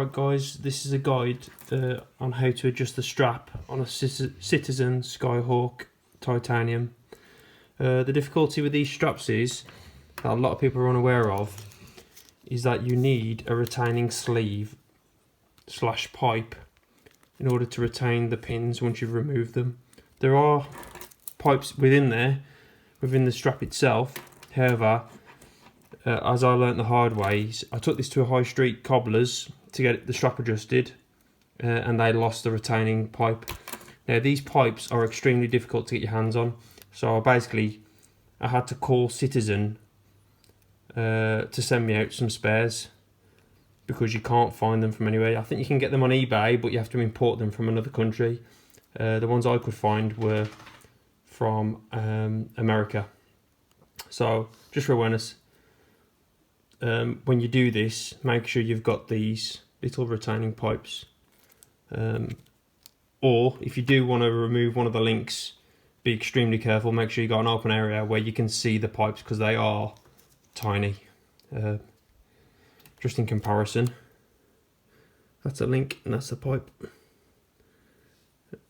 Right guys, this is a guide on how to adjust the strap on a Citizen Skyhawk titanium. The difficulty with these straps is, that a lot of people are unaware of, is that you need a retaining sleeve / pipe in order to retain the pins once you've removed them. There are pipes within the strap itself. However, as I learnt the hard way, I took this to a high street cobbler's to get the strap adjusted, and they lost the retaining pipe. Now these pipes are extremely difficult to get your hands on, so I had to call Citizen to send me out some spares, because you can't find them from anywhere. I think you can get them on eBay, but you have to import them from another country. The ones I could find were from America. So just for awareness, when you do this, make sure you've got these little retaining pipes, or if you do want to remove one of the links, be extremely careful. Make sure you got an open area where you can see the pipes, because they are tiny. Just in comparison, that's a link and that's a pipe,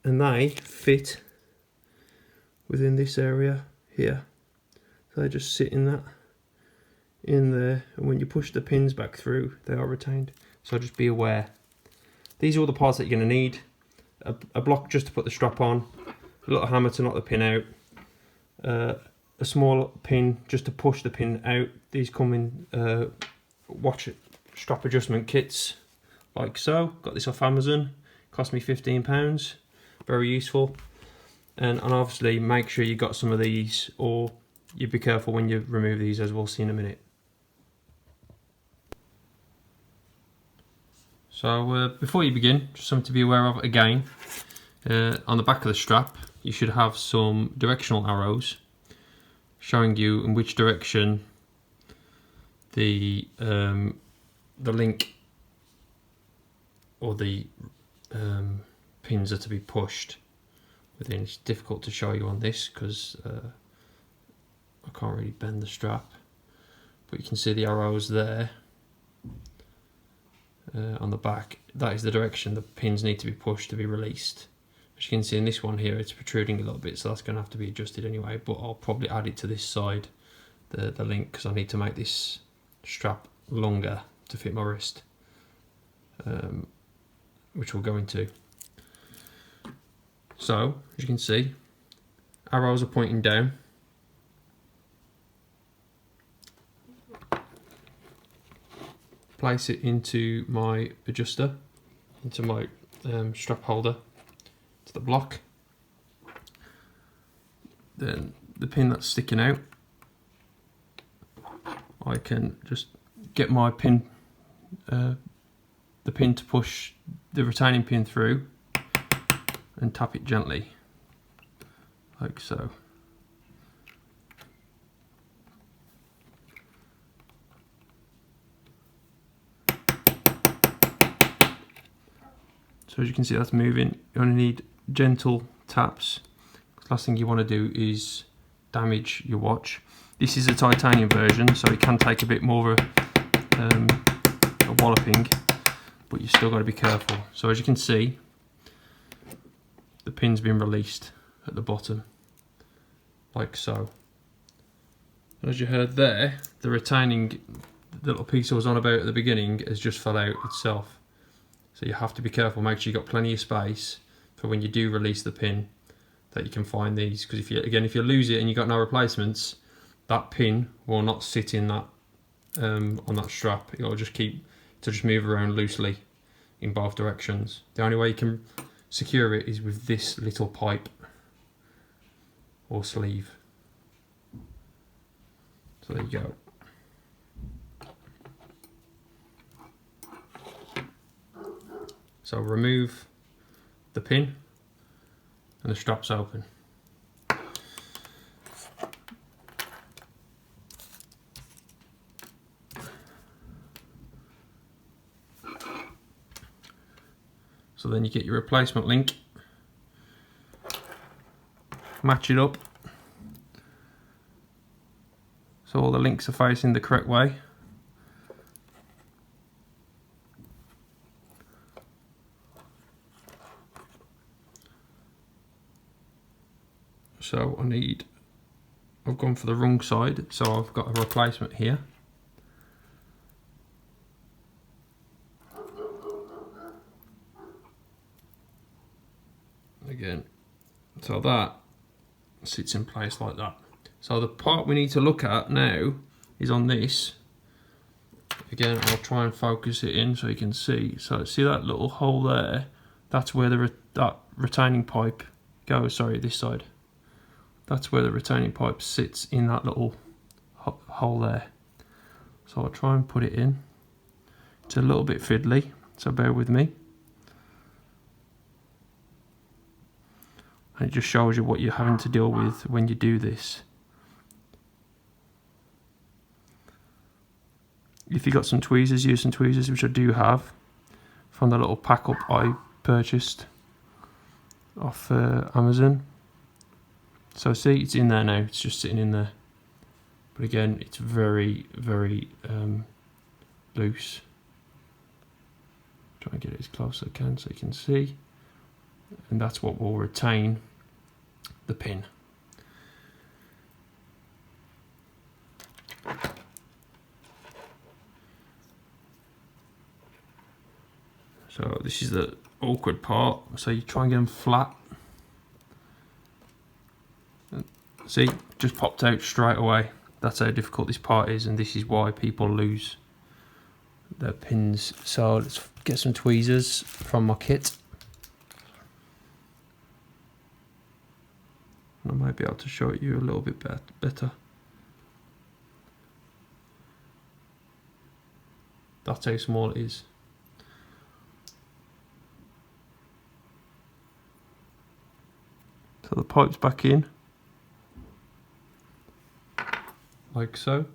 and they fit within this area here, so they just sit in there, and when you push the pins back through, they are retained. So just be aware. These are all the parts that you're going to need: a block just to put the strap on, a little hammer to knock the pin out, a small pin just to push the pin out. These come in strap adjustment kits, like so. Got this off Amazon, cost me £15, very useful. And obviously make sure you got some of these, or you be careful when you remove these, as we'll see in a minute. So before you begin, just something to be aware of again. On the back of the strap, you should have some directional arrows showing you in which direction the link or the pins are to be pushed within. It's difficult to show you on this because I can't really bend the strap, but you can see the arrows there on the back. That is the direction the pins need to be pushed to be released. As you can see in this one here, it's protruding a little bit, so that's going to have to be adjusted anyway, but I'll probably add it to this side, the link, because I need to make this strap longer to fit my wrist, which we'll go into. So as you can see, arrows are pointing down. Place it into my adjuster, into my strap holder, to the block. Then the pin that's sticking out, I can just get my pin, the pin to push the retaining pin through, and tap it gently, like so. So as you can see, that's moving. You only need gentle taps. The last thing you want to do is damage your watch. This is a titanium version, so it can take a bit more of a walloping, but you still got to be careful. So as you can see, the pin's been released at the bottom, like so. And as you heard there, the retaining, the little piece I was on about at the beginning, has just fell out itself. So you have to be careful, make sure you've got plenty of space for when you do release the pin, that you can find these, because if you lose it and you've got no replacements, that pin will not sit in that on that strap. It'll just move around loosely in both directions. The only way you can secure it is with this little pipe or sleeve. So there you go. So remove the pin and the strap's open. So then you get your replacement link, match it up so all the links are facing the correct way. So I've gone for the wrong side, so I've got a replacement here. Again, so that sits in place like that. So the part we need to look at now is on this. Again, I'll try and focus it in so you can see. So see that little hole there? That's where that retaining pipe goes. Sorry, this side. That's where the retaining pipe sits, in that little hole there. So I'll try and put it in. It's a little bit fiddly, so bear with me. And it just shows you what you're having to deal with when you do this. If you got some tweezers, use some tweezers, which I do have from the little pack up I purchased off Amazon. So see, it's in there now, it's just sitting in there. But again, it's very, very loose. Try and get it as close as I can so you can see. And that's what will retain the pin. So this is the awkward part. So you try and get them flat. See, just popped out straight away. That's how difficult this part is, and this is why people lose their pins. So let's get some tweezers from my kit. I might be able to show it you a little bit better. That's how small it is. So the pipe's back in, like so.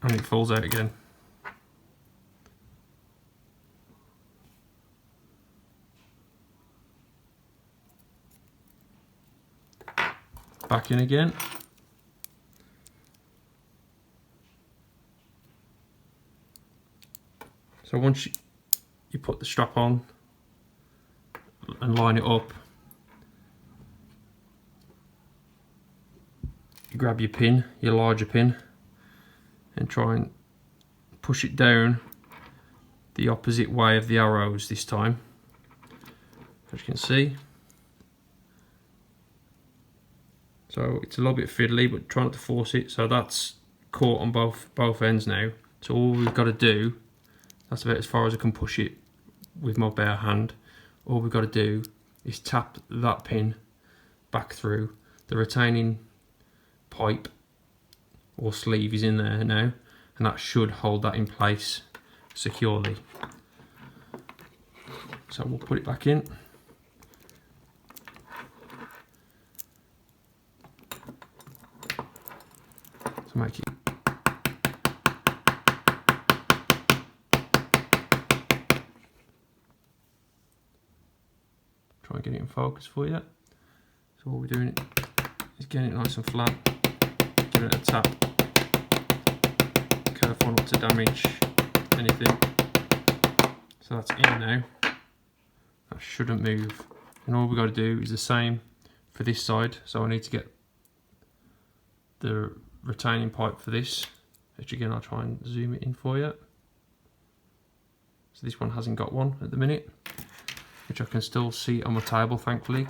And it falls out again. Back in again. So once you put the strap on and line it up, you grab your pin, your larger pin, and try and push it down the opposite way of the arrows this time, as you can see. So it's a little bit fiddly, but try not to force it. So that's caught on both ends now. So all we've got to do, that's about as far as I can push it with my bare hand. All we've got to do is tap that pin back through. The retaining pipe or sleeve is in there now, and that should hold that in place securely. So we'll put it back in. To make it try and get it in focus for you. So what we're doing is getting it nice and flat, giving it a tap, careful not to damage anything. So that's in now, that shouldn't move. And all we've got to do is the same for this side. So I need to get the retaining pipe for this, which again I'll try and zoom it in for you. So this one hasn't got one at the minute, which I can still see on my table, thankfully.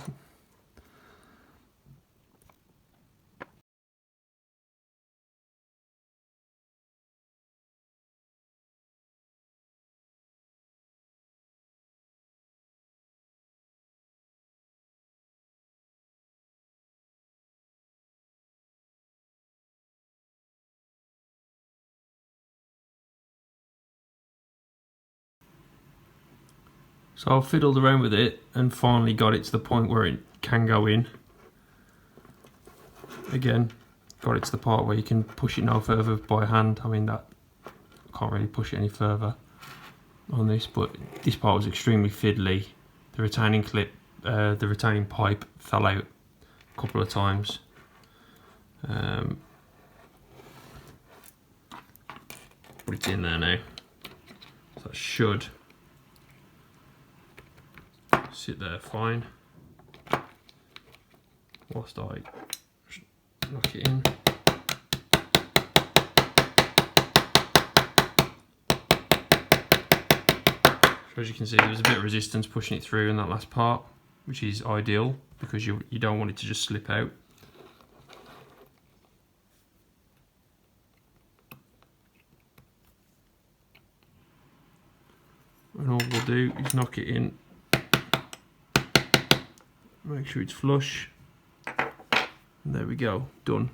So I've fiddled around with it and finally got it to the point where it can go in. Again, got it to the part where you can push it no further by hand. I mean, that I can't really push it any further on this, but this part was extremely fiddly. The retaining the retaining pipe fell out a couple of times. But it's in there now. So that should sit there fine whilst I knock it in. So as you can see, there was a bit of resistance pushing it through in that last part, which is ideal because you don't want it to just slip out. And all we'll do is knock it in, make sure it's flush, and there we go, done.